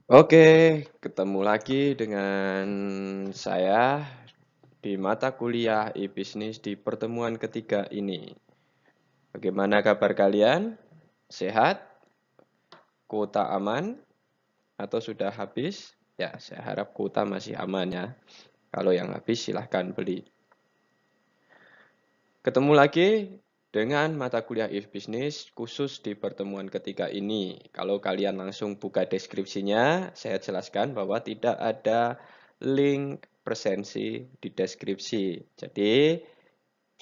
Oke, ketemu lagi dengan saya di mata kuliah e-bisnis di pertemuan ketiga ini. Bagaimana kabar kalian? Sehat? Kuota aman? Atau sudah habis? Ya, saya harap kuota masih aman ya. Kalau yang habis silahkan beli. Ketemu lagi dengan mata kuliah e-bisnis khusus di pertemuan ketiga ini. Kalau kalian langsung buka deskripsinya, saya jelaskan bahwa tidak ada link presensi di deskripsi. Jadi,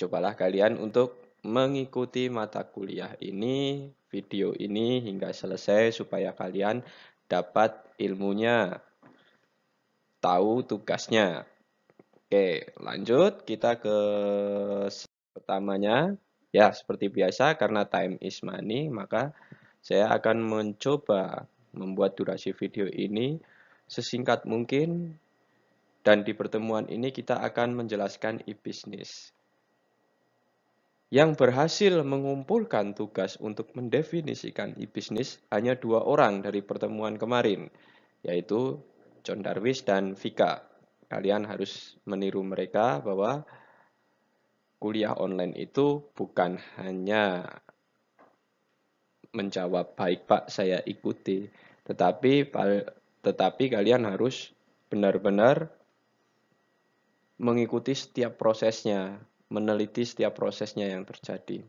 cobalah kalian untuk mengikuti mata kuliah ini, video ini hingga selesai supaya kalian dapat ilmunya, tahu tugasnya. Oke, lanjut kita ke pertamanya. Ya, seperti biasa karena time is money, maka saya akan mencoba membuat durasi video ini sesingkat mungkin dan di pertemuan ini kita akan menjelaskan e-bisnis. Yang berhasil mengumpulkan tugas untuk mendefinisikan e-bisnis hanya 2 orang dari pertemuan kemarin, yaitu John Darwis dan Vika. Kalian harus meniru mereka bahwa kuliah online itu bukan hanya menjawab baik Pak saya ikuti, tetapi kalian harus benar-benar mengikuti setiap prosesnya, meneliti setiap prosesnya yang terjadi.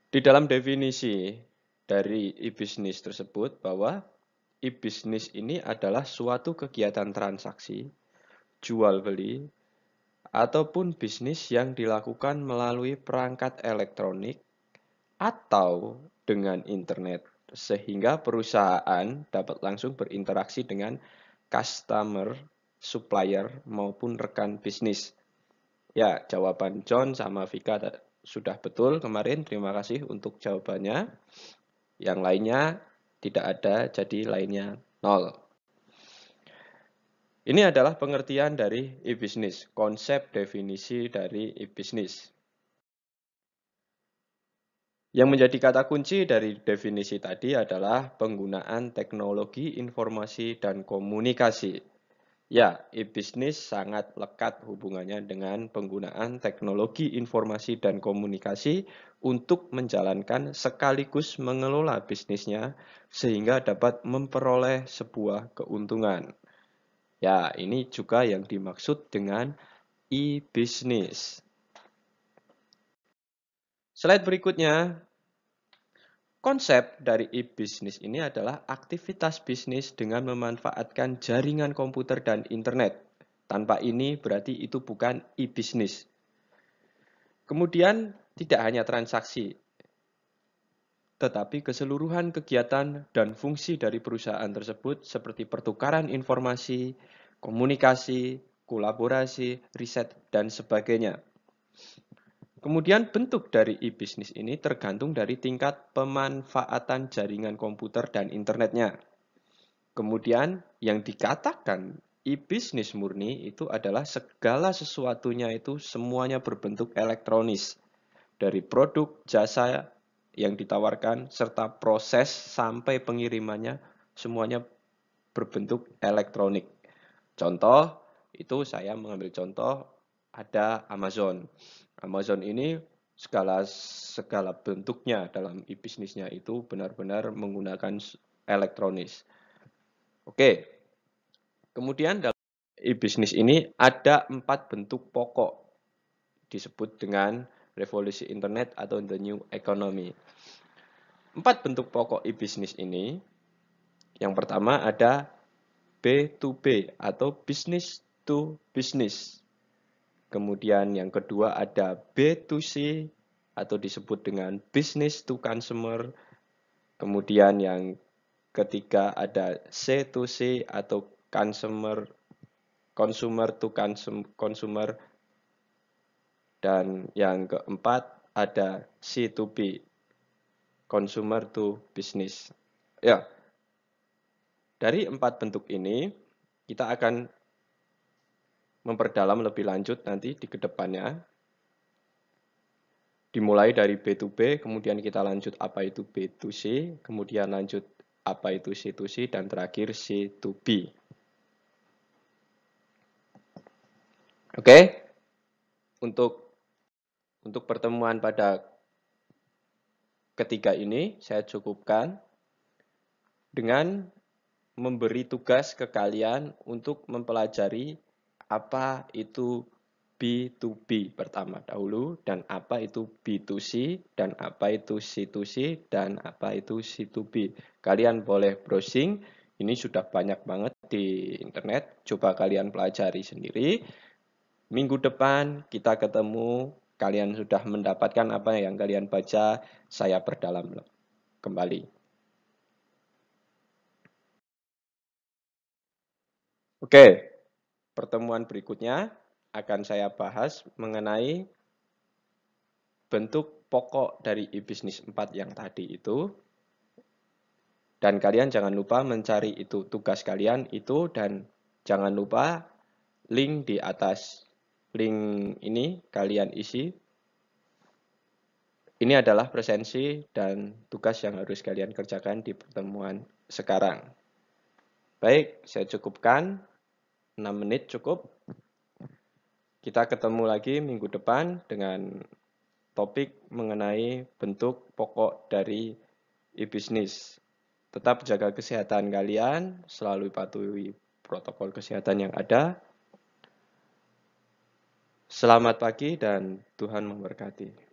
Di dalam definisi dari e-bisnis tersebut bahwa e-bisnis ini adalah suatu kegiatan transaksi, jual beli, ataupun bisnis yang dilakukan melalui perangkat elektronik atau dengan internet, sehingga perusahaan dapat langsung berinteraksi dengan customer, supplier, maupun rekan bisnis. Ya, jawaban John sama Vika sudah betul kemarin. Terima kasih untuk jawabannya. Yang lainnya tidak ada, jadi lainnya 0. Ini adalah pengertian dari e-bisnis, konsep definisi dari e-bisnis. Yang menjadi kata kunci dari definisi tadi adalah penggunaan teknologi informasi dan komunikasi. Ya, e-bisnis sangat lekat hubungannya dengan penggunaan teknologi informasi dan komunikasi untuk menjalankan sekaligus mengelola bisnisnya sehingga dapat memperoleh sebuah keuntungan. Ya, ini juga yang dimaksud dengan e-bisnis. Slide berikutnya, konsep dari e-bisnis ini adalah aktivitas bisnis dengan memanfaatkan jaringan komputer dan internet. Tanpa ini berarti itu bukan e-bisnis. Kemudian tidak hanya transaksi, tetapi keseluruhan kegiatan dan fungsi dari perusahaan tersebut seperti pertukaran informasi, komunikasi, kolaborasi, riset, dan sebagainya. Kemudian bentuk dari e-bisnis ini tergantung dari tingkat pemanfaatan jaringan komputer dan internetnya. Kemudian yang dikatakan e-bisnis murni itu adalah segala sesuatunya itu semuanya berbentuk elektronis. Dari produk, jasa yang ditawarkan, serta proses sampai pengirimannya semuanya berbentuk elektronik. Contoh, itu saya mengambil contoh ada Amazon. Amazon ini segala bentuknya dalam e-bisnisnya itu benar-benar menggunakan elektronis. Oke, kemudian dalam e-bisnis ini ada 4 bentuk pokok disebut dengan revolusi internet atau the new economy. 4 bentuk pokok e-bisnis ini, yang pertama ada B2B atau business to business. Kemudian yang kedua ada B2C atau disebut dengan business to consumer. Kemudian yang ketiga ada C2C atau consumer to consumer. Dan yang keempat ada C2B, consumer to business. Ya, dari 4 bentuk ini kita akan memperdalam lebih lanjut nanti di kedepannya. Dimulai dari B2B, kemudian kita lanjut apa itu B2C, kemudian lanjut apa itu C2C, dan terakhir C2B. Oke, untuk pertemuan pada ketiga ini saya cukupkan dengan memberi tugas ke kalian untuk mempelajari apa itu B2B pertama dahulu, dan apa itu B2C, dan apa itu C2C, dan apa itu C2B. Kalian boleh browsing, ini sudah banyak banget di internet, coba kalian pelajari sendiri. Minggu depan kita ketemu, kalian sudah mendapatkan apa yang kalian baca, saya perdalam kembali. Oke, pertemuan berikutnya akan saya bahas mengenai bentuk pokok dari e-bisnis 4 yang tadi itu. Dan kalian jangan lupa mencari itu tugas kalian itu, dan jangan lupa link di atas link ini kalian isi. Ini adalah presensi dan tugas yang harus kalian kerjakan di pertemuan sekarang. Baik, saya cukupkan. 6 menit cukup. Kita ketemu lagi minggu depan dengan topik mengenai bentuk pokok dari e-bisnis. Tetap jaga kesehatan kalian, selalu patuhi protokol kesehatan yang ada. Selamat pagi dan Tuhan memberkati.